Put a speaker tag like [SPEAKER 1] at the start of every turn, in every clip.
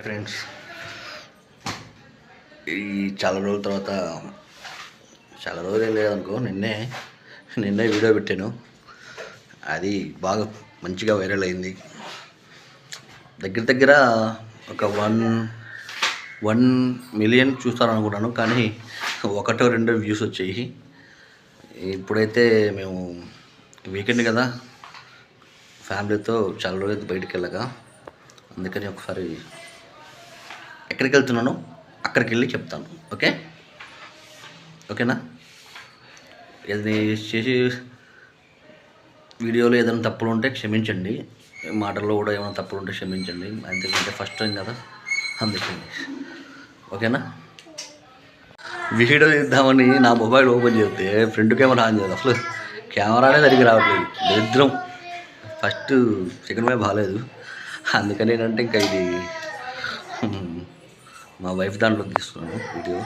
[SPEAKER 1] Friends, ఈ చాలా రోజుల తర్వాత చాలా రోజులు ఏం లేదనుకో, నిన్నే వీడియో పెట్టాను. అది బాగా మంచిగా వైరల్ అయింది. దగ్గర ఒక 1 మిలియన్ చూస్తారనుకుంటాను, కానీ 1-2 వ్యూస్ వచ్చాయి. ఇప్పుడైతే మేము వీకెండ్ కదా, ఫ్యామిలీతో చాలా రోజులు బయటికి వెళ్ళగా, అందుకని ఒకసారి ఎక్కడికి వెళ్తున్నానో అక్కడికి వెళ్ళి చెప్తాను. ఓకేనా? ఇది చేసి వీడియోలో ఏదైనా తప్పులు ఉంటే క్షమించండి, మాటల్లో కూడా ఏమైనా తప్పులు ఉంటే క్షమించండి. అంతేకంటే ఫస్ట్ టైం కదా, అందుకండి. ఓకేనా? వీడియో తీద్దామని నా మొబైల్ ఓపెన్ చేస్తే ఫ్రంట్ కెమెరా ఆన్ చేయదు, అసలు కెమెరానే సరిగ్గా రావట్లేదు. దరిద్రం. ఫస్ట్ సెకండ్ వైపు బాగాలేదు, అందుకని ఏంటంటే ఇంకా ఇది మా వైఫ్ దాంట్లో తీస్తున్నాను వీడియో.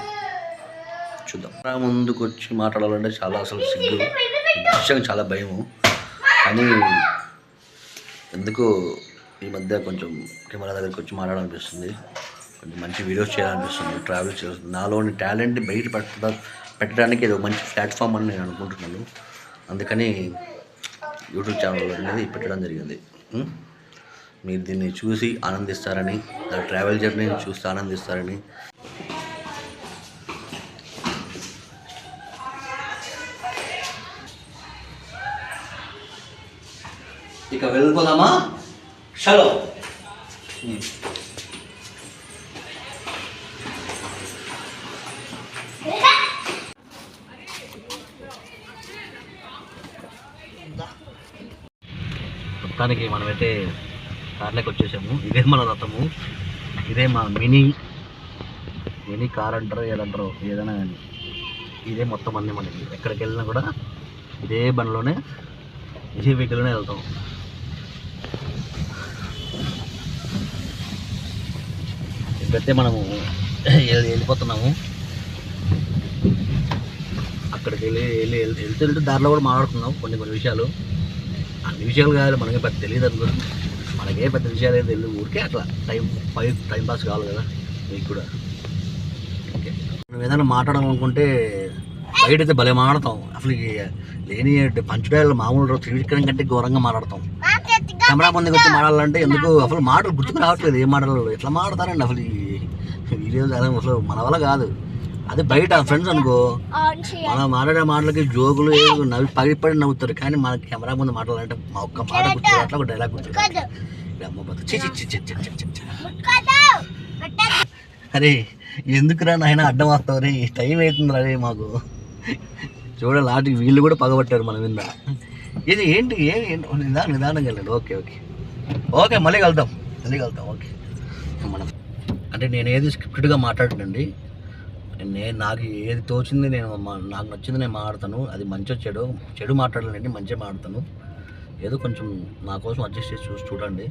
[SPEAKER 1] చూద్దాం. ముందుకు వచ్చి మాట్లాడాలంటే చాలా అసలు సిగ్గు, నిజంగా చాలా భయము. కానీ ఎందుకు ఈ మధ్య కొంచెం కెమెరా దగ్గరికి వచ్చి మాట్లాడాలనిపిస్తుంది, కొంచెం మంచి వీడియోస్ చేయాలనిపిస్తుంది, ట్రావెల్ చేస్తుంది. నాలోని టాలెంట్ బయట పెట్టడానికి ఏదో మంచి ప్లాట్ఫామ్ అని నేను అనుకుంటున్నాను. అందుకని యూట్యూబ్ ఛానల్ అనేది పెట్టడం జరిగింది. మీరు దీన్ని చూసి ఆనందిస్తారని, నా ట్రావెల్ జర్నీని చూసి ఆనందిస్తారని. ఇక వెళ్ళిపోదామా? చలో. మొత్తానికి మనమైతే కార్లోకి వచ్చేసాము. ఇదే మన రథము, ఇదే మా మినీ కార్ అంటారు, ఏదైనా కానీ ఇదే మొత్తం అన్నీ. మనకి ఎక్కడికి వెళ్ళినా కూడా ఇదే బండిలోనే, ఇదే వెహికల్లోనే వెళ్తాం. ఇప్పుడైతే మనము వెళ్ళిపోతున్నాము. అక్కడికి వెళ్తూ దారిలో కూడా మాట్లాడుతున్నాం కొన్ని విషయాలు. అన్ని విషయాలు కాదు, మనకి పెద్ద తెలియదు అనుకో, మనకే పెద్ద విషయాలు ఏదో తెలియదు. ఊరికే అట్లా టైం పాస్ కావాలి కదా మీకు కూడా. ఓకే, నువ్వు ఏదైనా మాట్లాడాలనుకుంటే బయటైతే భలే మాట్లాడతాం. అసలు లేని పంచడాలు మామూలు త్రివిక్రమ్ కంటే ఘోరంగా మాట్లాడతాం. కెమెరా ముందుకు వచ్చి మాట్లాడాలంటే ఎందుకు అసలు మాటలు గుర్తుకు రావట్లేదు. ఏం మాటలు ఎట్లా మాట్లాడతారండి అసలు ఈ వీడియోస్? అసలు మన వల్ల కాదు. అదే బయట ఫ్రెండ్స్ అనుకో, మనం మాట్లాడే మాటలకి జోకులు పగిపడి నవ్వుతారు, కానీ మన కెమెరా ముందు మాట్లాడాలంటే మా ఒక్క మాట గుర్తు, అట్లా ఒక డైలాగ్ గుర్తు. అరే ఎందుకురా నాయన అడ్డం వస్తావు రే, టైం అవుతుంది రే మాకు. చూడాలి, లాంటి వీళ్ళు కూడా పగబట్టారు మన మీద. ఇది ఏంటి నిదానంగా వెళ్ళండి. ఓకే మళ్ళీ కలుద్దాం. ఓకే, మనం అంటే నేను ఏది స్క్రిప్టెడ్గా మాట్లాడనండి. నాకు ఏది తోచింది నాకు నచ్చింది నేను మాట్లాడతాను. అది మంచిగా చెడు మాట్లాడాలండి, మంచిగా మాట్లాడతాను. ఏదో కొంచెం నా కోసం అడ్జస్ట్ చేసి చూడండి.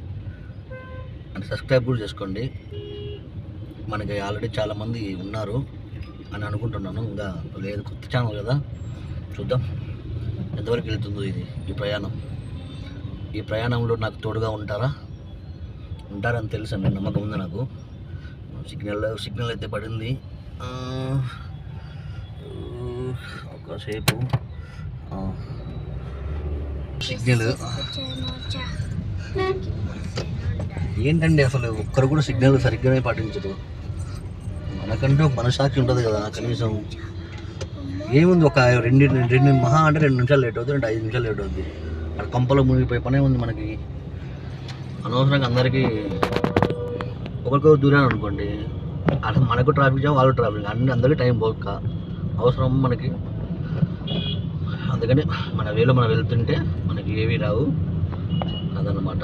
[SPEAKER 1] అంటే సబ్స్క్రైబ్ కూడా చేసుకోండి. మనకి ఆల్రెడీ చాలామంది ఉన్నారు అని అనుకుంటున్నాను. ఇంకా లేదు, కొత్త ఛానల్ కదా, చూద్దాం ఎంతవరకు వెళ్తుందో ఈ ప్రయాణంలో నాకు తోడుగా ఉంటారని తెలుసు అండి, నమ్మకం ఉంది నాకు. సిగ్నల్ అయితే పడింది. ఒకసేపు సిగ్నల్ ఏంటండి, అసలు ఒక్కరు కూడా సిగ్నల్ సరిగ్గానే పాటించదు. మనకంటూ మనసాక్షి ఉంటుంది కదా కనీసం. ఏముంది, ఒక రెండు మహా అంటే 2 నిమిషాలు లేట్ అవుతుంది, 5 నిమిషాలు లేట్ అవుతుంది. అక్కడ కంపలో మునిగిపోయి పనే ఉంది మనకి. అనవసరంగా అందరికీ ఒకరికొకరు దూరాన్ని అనుకోండి, అలా మనకు ట్రాఫిక్ జామ్, వాళ్ళు ట్రాఫిక్, అందరికీ టైం పోక అవసరం మనకి. అందుకని మన వేలో మనం వెళ్తుంటే మనకి ఏవి రావు, అదన్నమాట.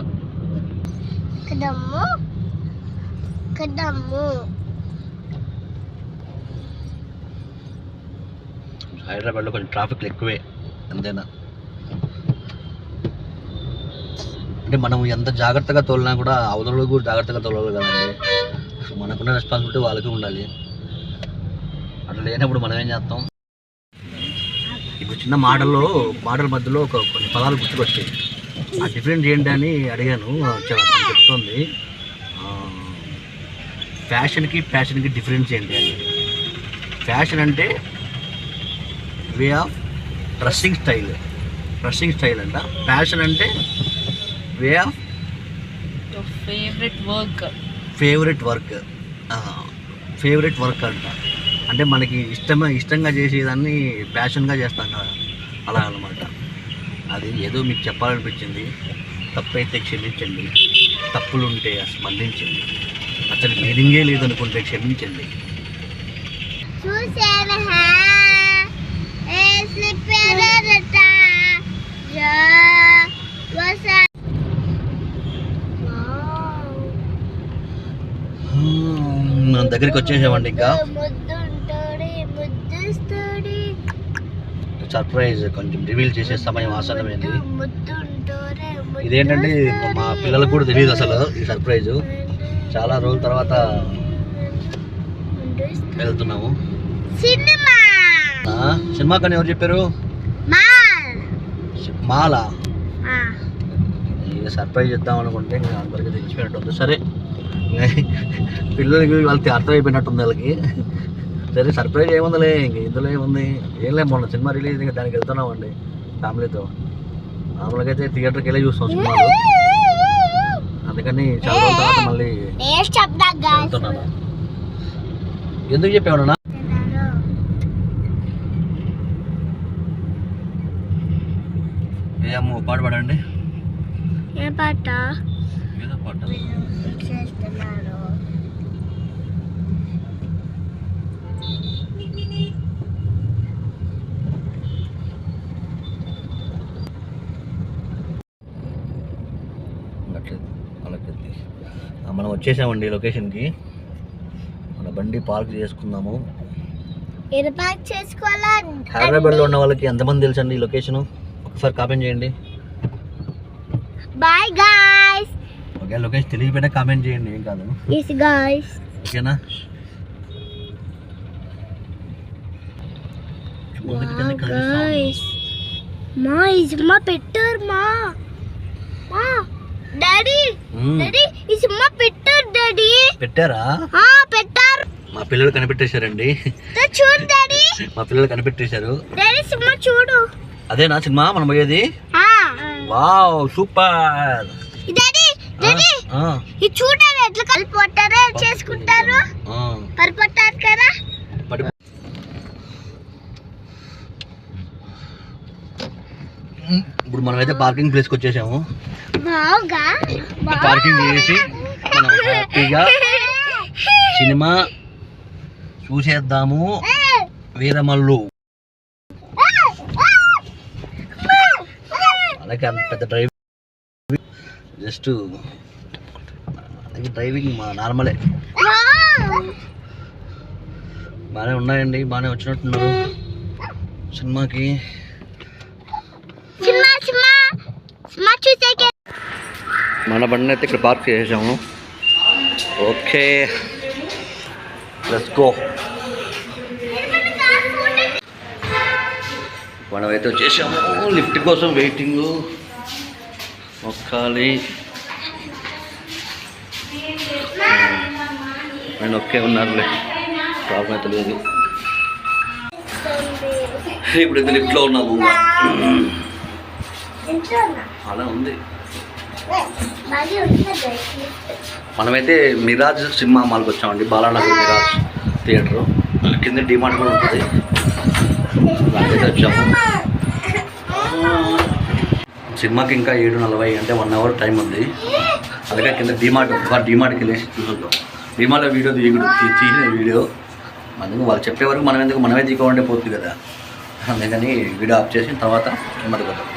[SPEAKER 1] హైదరాబాద్లో కొంచెం ట్రాఫిక్ ఎక్కువే, అంతేనా? అంటే మనం ఎంత జాగ్రత్తగా తోలినా కూడా అవతల కూడా జాగ్రత్తగా తోలాలి కదండి. మనకున్న రెస్పాన్సిబిలిటీ వాళ్ళకి ఉండాలి. అట్లా లేనప్పుడు మనం ఏం చేస్తాం? ఇప్పుడు చిన్న మాటల మధ్యలో కొన్ని పదాలు గుర్తుకొచ్చాయి. ఆ డిఫరెంట్ ఏంటి అని అడిగాను, చెప్తోంది ఫ్యాషన్కి డిఫరెన్స్ ఏంటి అండి? ఫ్యాషన్ అంటే వే ఆఫ్ డ్రెస్సింగ్ స్టైల్ అంట. ఫ్యాషన్ అంటే వే ఆఫ్ ఫేవరెట్ వర్క్ అంట. అంటే మనకి ఇష్టంగా చేసేదాన్ని ప్యాషన్గా చేస్తాం కదా, అలా అన్నమాట. అది ఏదో మీకు చెప్పాలనిపించింది. తప్పైతే క్షమించండి, తప్పులుంటే స్పందించండి, అసలు మీనింగే లేదనుకుంటే క్షమించండి. మనం దగ్గరికి వచ్చేసామండి. ఇంకా సర్ప్రైజ్ కొంచెం రివీల్ చేసే సమయం ఆసన్నమైంది. ఇదేంటంటే మా పిల్లలకు కూడా తెలియదు అసలు ఈ సర్ప్రైజు. చాలా రోజుల తర్వాత వెళ్తున్నాము సినిమా. కానీ ఎవరు చెప్పారు? మాలా సర్ప్రైజ్ ఇద్దాం అనుకుంటే అందరికీ తెలిసిపోయినట్టుంది. సరే, పిల్లలకి వాళ్ళకి అర్థమైపోయినట్టుంది వాళ్ళకి. సరే, సర్ప్రైజ్ ఏముందిలే, ఇంక ఇందులో ఏముంది, ఏం లేదు. మొన్న సినిమా రిలీజ్ ఇంకా దానికి వెళ్తున్నామండి ఫ్యామిలీతో. మామూలుగా అయితే థియేటర్కి వెళ్ళి చూస్తాం సినిమాలు, అందుకని చాలా రోజుల తర్వాత మళ్ళీ వెళ్తున్నాను. ఎందుకు చెప్పావునా? ఏ అమ్మ పాట పాడండి.
[SPEAKER 2] ఏ పాట?
[SPEAKER 1] ఏదో పాట. మనం వచ్చేసామండి లొకేషన్కి. మన బండి పార్క్ చేసుకుందాము. హైదరాబాద్లో ఉన్న వాళ్ళకి ఎంతమంది తెలుసండి ఈ లొకేషన్? ఒకసారి కామెంట్ చేయండి.
[SPEAKER 2] Bye guys.
[SPEAKER 1] ఓకే, లొకేషన్ తెలియకపోయినా కామెంట్ చేయండి, ఏం కాదు.
[SPEAKER 2] yes guys.
[SPEAKER 1] ఓకేనా?
[SPEAKER 2] guys, మా ఇజమ్మ పెట్టారు. మా డాడీ ఇజమ్మ పెట్టారు. డాడీ పెట్టారా? పెట్టారు.
[SPEAKER 1] మా పిల్లలు కనిపెట్టేశారండి.
[SPEAKER 2] చూడు డాడీ,
[SPEAKER 1] మా పిల్లలు కనిపెట్టేశారు.
[SPEAKER 2] డాడీ సినిమా చూడు.
[SPEAKER 1] అదేనా సినిమా మనం పోయేది? Wow, super.
[SPEAKER 2] డాడీ ఇది చూడండి ఎట్లా కలిపొట్టారో చేసుకుంటారు. పరిపొట్టారు కదా.
[SPEAKER 1] ఇప్పుడు మనమైతే పార్కింగ్ ప్లేస్కి వచ్చేసాము. పార్కింగ్ చేసి మనం హ్యాపీగా సినిమా చూసేద్దాము. వీరమల్లు అలాగే అంత పెద్ద డ్రైవింగ్, జస్ట్ డ్రైవింగ్ మా నార్మలే. బాగానే ఉన్నాయండి, బాగానే వచ్చినట్టున్నారు సినిమాకి. మన బండి అయితే ఇక్కడ పార్క్ చేసాము. Okay, let's go. మనమైతే వచ్చేసాము. లిఫ్ట్ కోసం వెయిటింగ్. ఒక్కాలి నేను ఒకే ఉన్నారులే, ప్రాబ్లం అయితే లేదు. ఇప్పుడైతే లిఫ్ట్లో ఉన్నాము. అలా ఉంది. మనమైతే మిరాజ్ సినిమా మాల్కి వచ్చామండి. బాలానగర్ మిరాజ్ థియేటరు కింద డిమార్ట్ కూడా ఉంటుంది. దానికైతే వచ్చాము. సినిమాకి ఇంకా 7:40 అంటే 1 అవర్ టైం ఉంది. అందుకే కింద డిమార్ట్కి వెళ్ళేసి చూసుకుంటాం. డిమార్ట్లో వీడియో తీసిన వీడియో అందుకు వాళ్ళు చెప్పే వరకు మనమే తీసుకోవాలంటే పోతుంది కదా. అందుకని వీడియో ఆఫ్ చేసిన తర్వాత సినిమాకి పోతాం.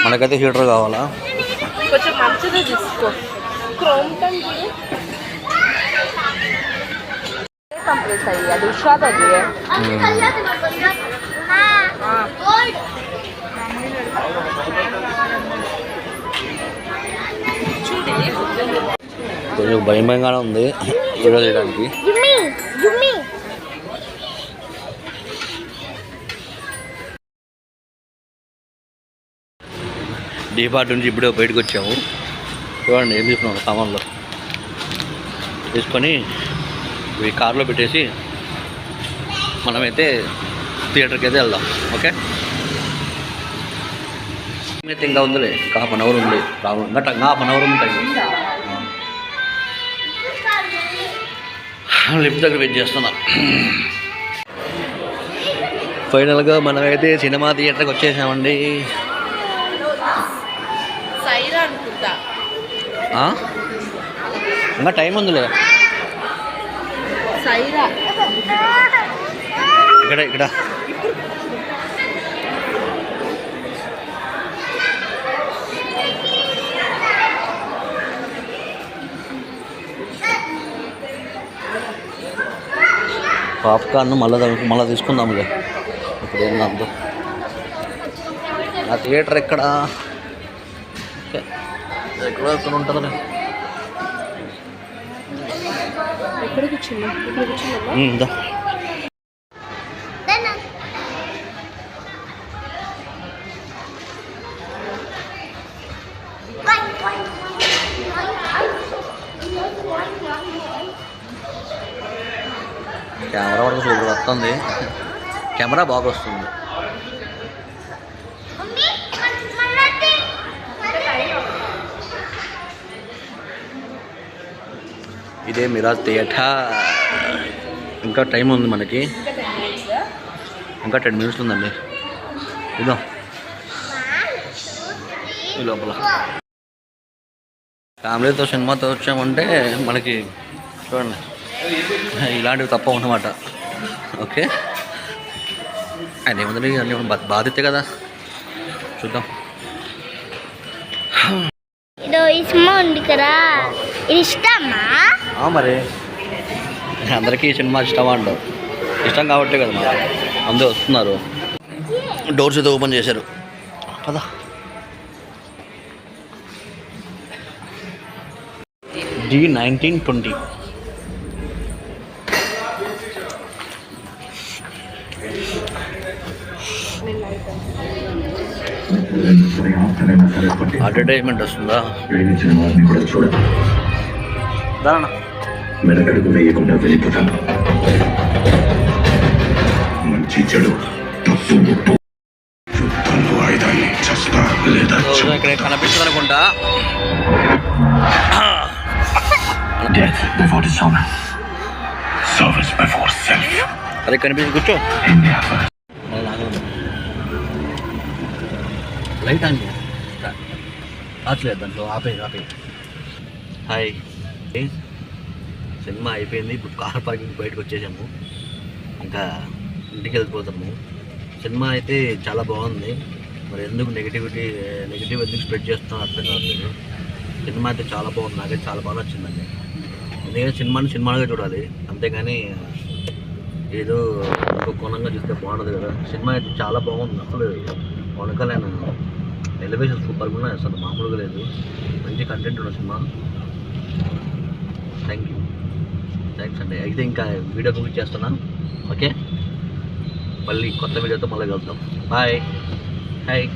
[SPEAKER 1] మనకైతే హీటర్ కావాలా?
[SPEAKER 2] కొంచెం మంచిది తీసుకో. క్రోమ్టన్ కంప్లీట్ అయ్యి అది ఉషాద్ అది.
[SPEAKER 1] భయం భయంగానే ఉంది వీడియో చేయడానికి. డీపార్ట్ నుంచి ఇప్పుడే బయటకు వచ్చాము. చూడండి ఏం తీసుకున్నాము సామాన్లు తీసుకొని ఇవి కార్లో పెట్టేసి మనమైతే థియేటర్కి అయితే వెళ్దాం. ఓకే, అయితే ఇంకా ఉందిలే, ఇంకా ½ అవర్ ఉంది. ఇంకా ½ అవర్ ఉంది టైం. లిఫ్ట్ దగ్గర వెయిట్ చేస్తున్నా. ఫైనల్గా మనమైతే సినిమా థియేటర్కి వచ్చేసామండి. ఇంకా టైం ఉందిలే. ఇక్కడ పాప్కార్న్ మళ్ళీ తీసుకుందాంలే. ఇప్పుడు ఏం కాదు. ఆ థియేటర్ ఎక్కడ ఉంటుందిలే. ఇందా కెమెరా వరకు సూపర్ వస్తుంది. కెమెరా బాగా వస్తుంది. ఇదే మిరాజ్ థియేటర్. ఇంకా టైం ఉంది మనకి, ఇంకా 10 minutes ఉందండి. ఇదో ఈ లోపల ఫ్యామిలీతో సినిమాతో వచ్చామంటే మనకి చూడండి ఇలాంటివి తప్ప ఉన్నమాట. ఓకే, అదేముంది అన్నీ బాధ్యత కదా. చూద్దాం. మరి అందరికీ ఈ సినిమా ఇష్టమా అంటారు. ఇష్టం కాబట్టే కదా మరి అందరూ వస్తున్నారు. డోర్స్ అయితే ఓపెన్ చేశారు. పదా D1920. అడ్వర్టైజ్మెంట్ వస్తుందా? దానా
[SPEAKER 3] మెడకడుగు వేయకుండా వెళ్ళిపోతాను. మంచి చెడు యుద్ధంలో ఆయుధాన్ని చస్తా లేదా
[SPEAKER 1] ఇక్కడ కనిపిస్తుంది అనుకుంటా.
[SPEAKER 3] Death before dishonor, service before self.
[SPEAKER 1] అదే కనిపించి కూర్చో. లైట్ ఆన్ రాట్లేదు దాంట్లో. ఆపే. హాయ్, సినిమా అయిపోయింది. ఇప్పుడు కార్ పార్కింగ్ బయటకు వచ్చేసాము. ఇంకా ఇంటికి వెళ్ళిపోతాము. సినిమా అయితే చాలా బాగుంది. మరి ఎందుకు నెగిటివ్ ఎందుకు స్ప్రెడ్ చేస్తున్నాం అర్థం కావట్లేదు. సినిమా అయితే చాలా బాగుంది. నాకైతే చాలా బాగా నచ్చిందండి. ఎందుకంటే సినిమాగా చూడాలి, అంతేగాని ఏదో ఒక కోణంగా చూస్తే బాగుండదు కదా. సినిమా అయితే చాలా బాగుంది. అసలు కొనకలేను. ఎలివేషన్ సూపర్గా ఉన్నాయి, అసలు మామూలుగా లేదు. మంచి కంటెంట్ ఉన్న సినిమా. థ్యాంక్స్ అండి. అయితే ఇంకా వీడియో బుక్ చేస్తున్నాను. ఓకే, మళ్ళీ కొత్త వీడియోతో మళ్ళీ కలుద్దాం. బాయ్. హాయ్.